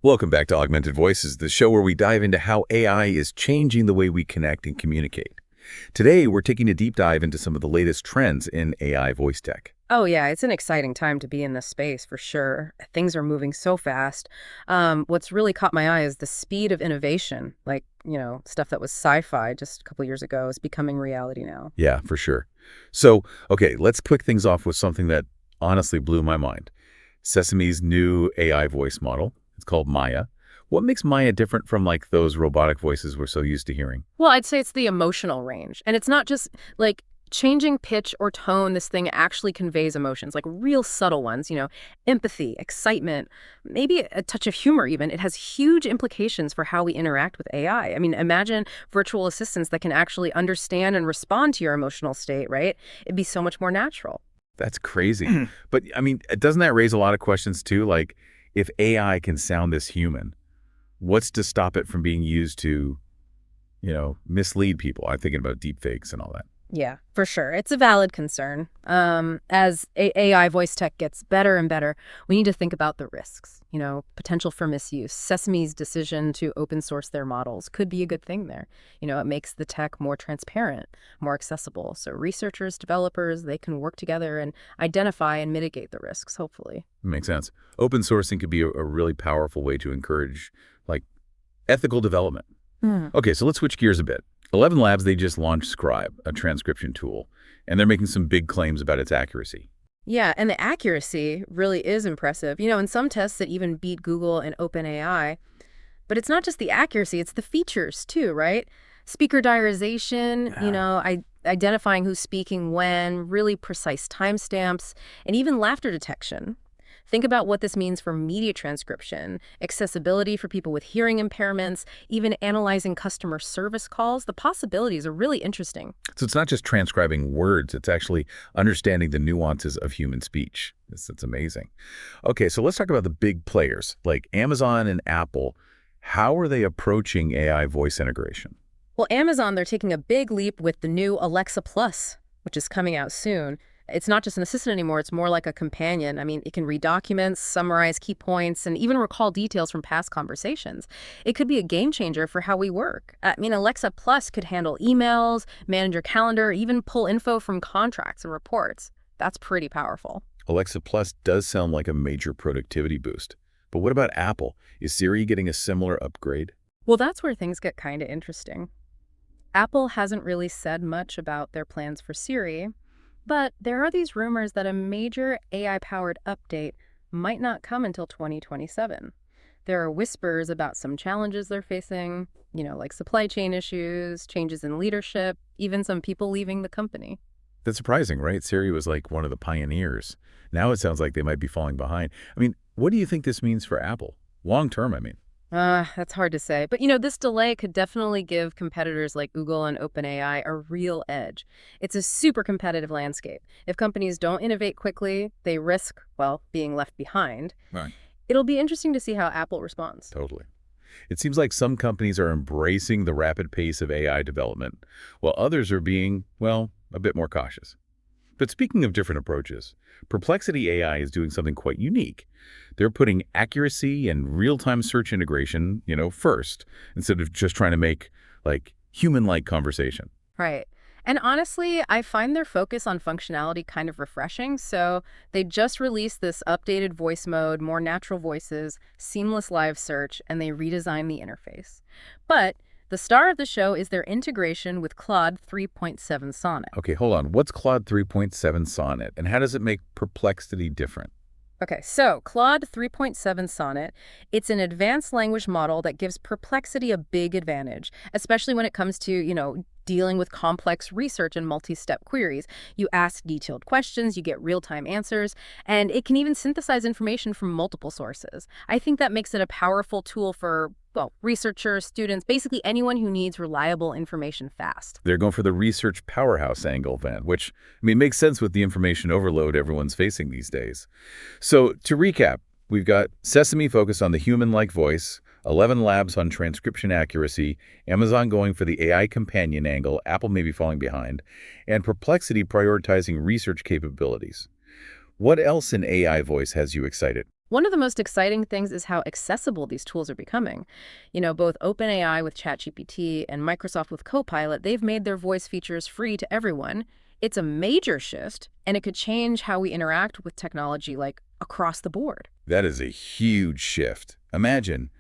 Welcome back to Augmented Voices, the show where we dive into how AI is changing the way we connect and communicate. Today, we're taking a deep dive into some of the latest trends in AI voice tech. Oh, yeah, it's an exciting time to be in this space for sure. Things are moving so fast. What's really caught my eye is the speed of innovation. Like, stuff that was sci-fi just a couple years ago is becoming reality now. Yeah, for sure. So, okay, let's kick things off with something that honestly blew my mind. Sesame's new AI voice model. It's called Maya. What makes Maya different from like those robotic voices we're so used to hearing? Well, I'd say it's the emotional range. And it's not just like changing pitch or tone. This thing actually conveys emotions, like real subtle ones, empathy, excitement, maybe a touch of humor even. It has huge implications for how we interact with AI. I mean, imagine virtual assistants that can actually understand and respond to your emotional state, right? It'd be so much more natural. That's crazy. But I mean, doesn't that raise a lot of questions too? Like, if AI can sound this human, what's to stop it from being used to, mislead people? I'm thinking about deep fakes and all that. Yeah, for sure. It's a valid concern. As AI voice tech gets better and better, we need to think about the risks, potential for misuse. Sesame's decision to open source their models could be a good thing there. It makes the tech more transparent, more accessible. So researchers, developers, they can work together and identify and mitigate the risks, hopefully. Makes sense. Open sourcing could be a really powerful way to encourage, like, ethical development. Okay, so let's switch gears a bit. 11 Labs, they just launched Scribe, a transcription tool, and they're making some big claims about its accuracy. Yeah, and the accuracy really is impressive. In some tests that even beat Google and OpenAI. But it's not just the accuracy, it's the features too, right? Speaker diarization, identifying who's speaking when, really precise timestamps, and even laughter detection. Think about what this means for media transcription, accessibility for people with hearing impairments, even analyzing customer service calls. The possibilities are really interesting. So it's not just transcribing words, it's actually understanding the nuances of human speech. It's amazing. Okay, so let's talk about the big players like Amazon and Apple. How are they approaching AI voice integration? Well, Amazon, they're taking a big leap with the new Alexa Plus, which is coming out soon. It's not just an assistant anymore, it's more like a companion. I mean, it can read documents, summarize key points, and even recall details from past conversations. It could be a game changer for how we work. I mean, Alexa Plus could handle emails, manage your calendar, even pull info from contracts and reports. That's pretty powerful. Alexa Plus does sound like a major productivity boost. But what about Apple? Is Siri getting a similar upgrade? Well, that's where things get kind of interesting. Apple hasn't really said much about their plans for Siri, but there are these rumors that a major AI-powered update might not come until 2027. There are whispers about some challenges they're facing, like supply chain issues, changes in leadership, even some people leaving the company. That's surprising, right? Siri was like one of the pioneers. Now it sounds like they might be falling behind. I mean, what do you think this means for Apple? Long term, I mean. That's hard to say. But, this delay could definitely give competitors like Google and OpenAI a real edge. It's a super competitive landscape. If companies don't innovate quickly, they risk, well, being left behind. Right. It'll be interesting to see how Apple responds. Totally. It seems like some companies are embracing the rapid pace of AI development, while others are being, well, a bit more cautious. But speaking of different approaches, Perplexity AI is doing something quite unique. They're putting accuracy and real-time search integration, first, instead of just trying to make, like, human-like conversation. Right. And honestly, I find their focus on functionality kind of refreshing. So they just released this updated voice mode, more natural voices, seamless live search, and they redesigned the interface. But the star of the show is their integration with Claude 3.7 Sonnet. Okay, hold on. What's Claude 3.7 Sonnet, and how does it make Perplexity different? Okay, so Claude 3.7 Sonnet, it's an advanced language model that gives Perplexity a big advantage, especially when it comes to, dealing with complex research and multi-step queries. You ask detailed questions, you get real-time answers, and it can even synthesize information from multiple sources. I think that makes it a powerful tool for, well, researchers, students, basically anyone who needs reliable information fast. They're going for the research powerhouse angle then, which, makes sense with the information overload everyone's facing these days. So to recap, we've got Sesame focused on the human-like voice, 11 Labs on transcription accuracy, Amazon going for the AI companion angle, Apple maybe falling behind, and Perplexity prioritizing research capabilities. What else in AI voice has you excited? One of the most exciting things is how accessible these tools are becoming. Both OpenAI with ChatGPT and Microsoft with Copilot, they've made their voice features free to everyone. It's a major shift, and it could change how we interact with technology, like across the board. That is a huge shift. Imagine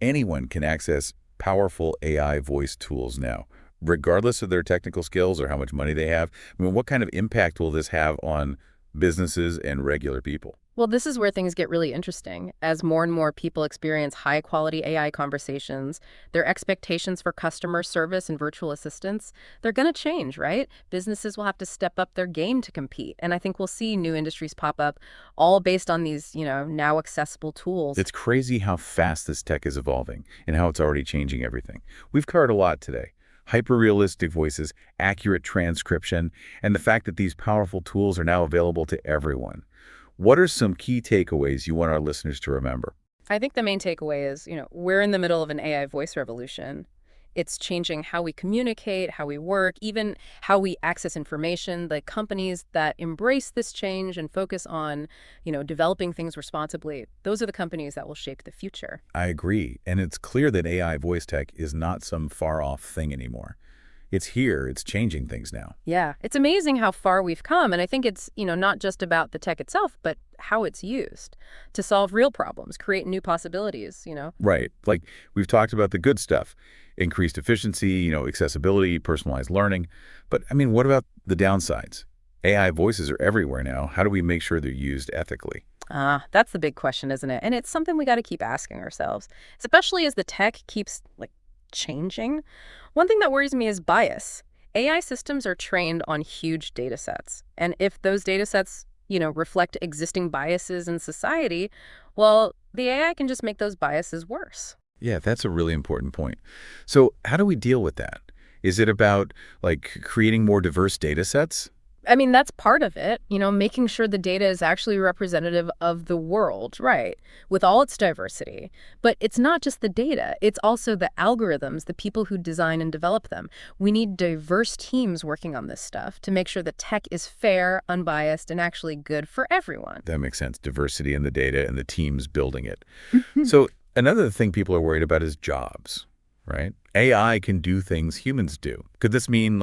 anyone can access powerful AI voice tools now, regardless of their technical skills or how much money they have. I mean, what kind of impact will this have on businesses and regular people? Well, this is where things get really interesting. As more and more people experience high-quality AI conversations, their expectations for customer service and virtual assistants, they're going to change, right? Businesses will have to step up their game to compete. And I think we'll see new industries pop up all based on these, now accessible tools. It's crazy how fast this tech is evolving and how it's already changing everything. We've covered a lot today. Hyper-realistic voices, accurate transcription, and the fact that these powerful tools are now available to everyone. What are some key takeaways you want our listeners to remember? I think the main takeaway is, we're in the middle of an AI voice revolution. It's changing how we communicate, how we work, even how we access information. The companies that embrace this change and focus on, developing things responsibly, those are the companies that will shape the future. I agree, and it's clear that AI voice tech is not some far-off thing anymore. It's here, it's changing things now. Yeah, it's amazing how far we've come. And I think it's, not just about the tech itself, but how it's used to solve real problems, create new possibilities. Right, like we've talked about the good stuff, increased efficiency, accessibility, personalized learning. But I mean, what about the downsides? AI voices are everywhere now. How do we make sure they're used ethically? That's the big question, isn't it? And it's something we got to keep asking ourselves, especially as the tech keeps changing. One thing that worries me is bias. AI systems are trained on huge data sets. And if those data sets, reflect existing biases in society, well, the AI can just make those biases worse. Yeah, that's a really important point. So how do we deal with that? Is it about creating more diverse data sets? I mean, that's part of it, making sure the data is actually representative of the world, right, with all its diversity. But it's not just the data, it's also the algorithms, the people who design and develop them. We need diverse teams working on this stuff to make sure the tech is fair, unbiased, and actually good for everyone. That makes sense. Diversity in the data and the teams building it. So another thing people are worried about is jobs, right? AI can do things humans do. Could this mean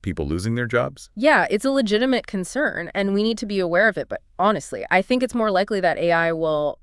people losing their jobs? Yeah, it's a legitimate concern, and we need to be aware of it. But honestly, I think it's more likely that AI will,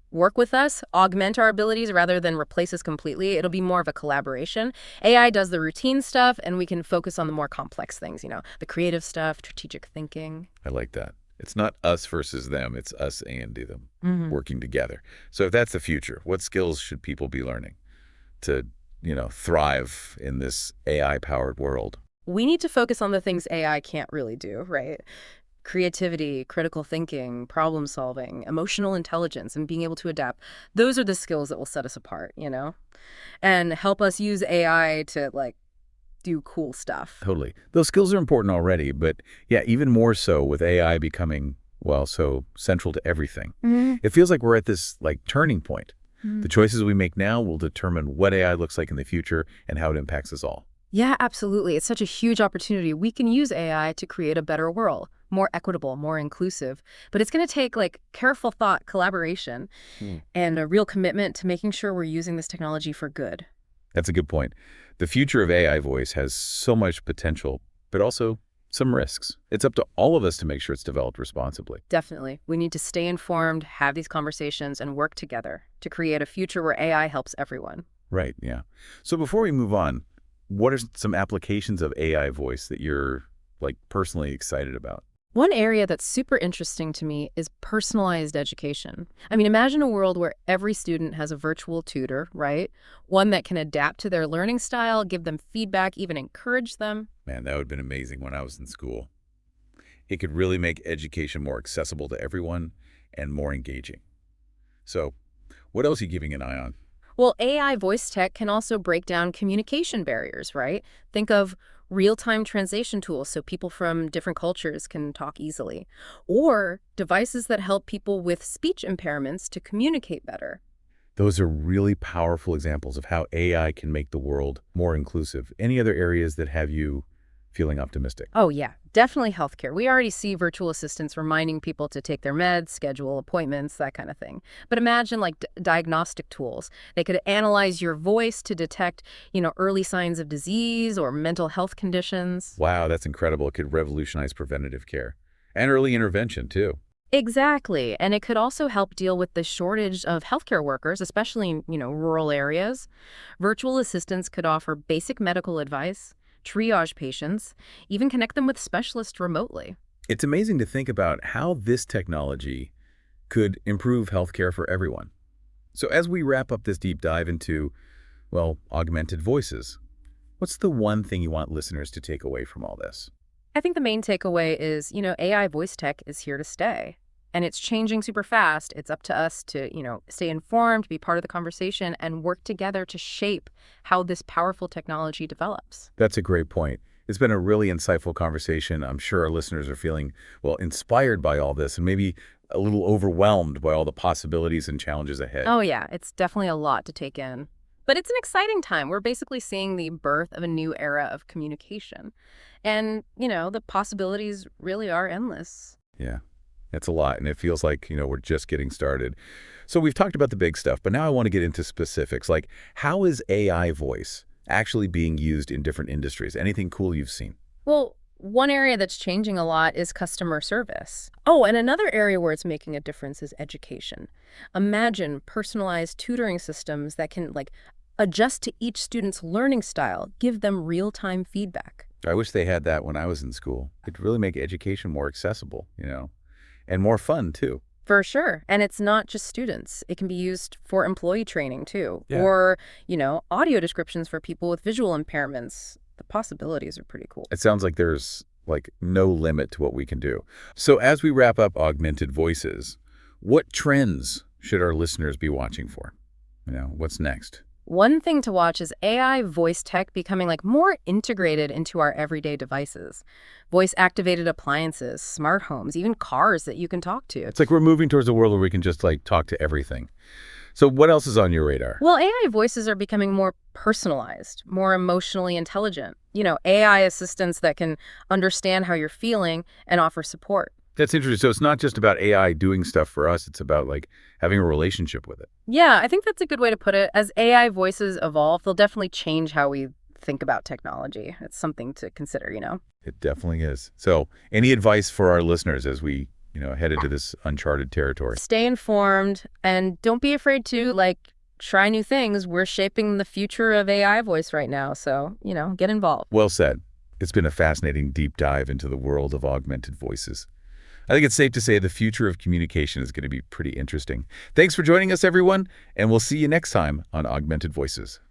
work with us, augment our abilities rather than replace us completely. It'll be more of a collaboration. AI does the routine stuff, and we can focus on the more complex things, the creative stuff, strategic thinking. I like that. It's not us versus them. It's us and them working together. So if that's the future, what skills should people be learning to, thrive in this AI-powered world? We need to focus on the things AI can't really do, right? Creativity, critical thinking, problem solving, emotional intelligence, and being able to adapt. Those are the skills that will set us apart, and help us use AI to do cool stuff. Totally. Those skills are important already, but yeah, even more so with AI becoming, so central to everything. It feels like we're at this turning point. The choices we make now will determine what AI looks like in the future and how it impacts us all. Yeah, absolutely. It's such a huge opportunity. We can use AI to create a better world, more equitable, more inclusive. But it's going to take careful thought, collaboration, and a real commitment to making sure we're using this technology for good. That's a good point. The future of AI voice has so much potential, but also some risks. It's up to all of us to make sure it's developed responsibly. Definitely. We need to stay informed, have these conversations, and work together to create a future where AI helps everyone. Right, yeah. So before we move on, what are some applications of AI voice that you're personally excited about? One area that's super interesting to me is personalized education. I mean, imagine a world where every student has a virtual tutor, right? One that can adapt to their learning style, give them feedback, even encourage them. Man, that would have been amazing when I was in school. It could really make education more accessible to everyone and more engaging. So, what else are you keeping an eye on? Well, AI voice tech can also break down communication barriers, right? Think of real-time translation tools so people from different cultures can talk easily, or devices that help people with speech impairments to communicate better. Those are really powerful examples of how AI can make the world more inclusive. Any other areas that have you feeling optimistic. Oh, yeah, definitely healthcare. We already see virtual assistants reminding people to take their meds, schedule appointments, that kind of thing. But imagine like diagnostic tools. They could analyze your voice to detect, early signs of disease or mental health conditions. Wow, that's incredible. It could revolutionize preventative care and early intervention, too. Exactly. And it could also help deal with the shortage of healthcare workers, especially in, rural areas. Virtual assistants could offer basic medical advice, triage patients, even connect them with specialists remotely. It's amazing to think about how this technology could improve healthcare for everyone. So as we wrap up this deep dive into, well, augmented voices, what's the one thing you want listeners to take away from all this? I think the main takeaway is, AI voice tech is here to stay. And it's changing super fast. It's up to us to, stay informed, be part of the conversation, and work together to shape how this powerful technology develops. That's a great point. It's been a really insightful conversation. I'm sure our listeners are feeling, well, inspired by all this and maybe a little overwhelmed by all the possibilities and challenges ahead. Oh, yeah, it's definitely a lot to take in. But it's an exciting time. We're basically seeing the birth of a new era of communication. And, the possibilities really are endless. Yeah. It's a lot, and it feels like, we're just getting started. So we've talked about the big stuff, but now I want to get into specifics, like how is AI voice actually being used in different industries? Anything cool you've seen? Well, one area that's changing a lot is customer service. Oh, and another area where it's making a difference is education. Imagine personalized tutoring systems that can, adjust to each student's learning style, give them real-time feedback. I wish they had that when I was in school. It'd really make education more accessible, and more fun, too. For sure. And it's not just students. It can be used for employee training, too. Yeah. Or, audio descriptions for people with visual impairments. The possibilities are pretty cool. It sounds like there's, no limit to what we can do. So as we wrap up augmented voices, what trends should our listeners be watching for? What's next? One thing to watch is AI voice tech becoming more integrated into our everyday devices. Voice-activated appliances, smart homes, even cars that you can talk to. It's like we're moving towards a world where we can just, talk to everything. So what else is on your radar? Well, AI voices are becoming more personalized, more emotionally intelligent. AI assistants that can understand how you're feeling and offer support. That's interesting. So it's not just about AI doing stuff for us. It's about, having a relationship with it. Yeah, I think that's a good way to put it. As AI voices evolve, they'll definitely change how we think about technology. It's something to consider, It definitely is. So any advice for our listeners as we, head into this uncharted territory? Stay informed and don't be afraid to, try new things. We're shaping the future of AI voice right now. So, get involved. Well said. It's been a fascinating deep dive into the world of augmented voices. I think it's safe to say the future of communication is going to be pretty interesting. Thanks for joining us, everyone, and we'll see you next time on Augmented Voices.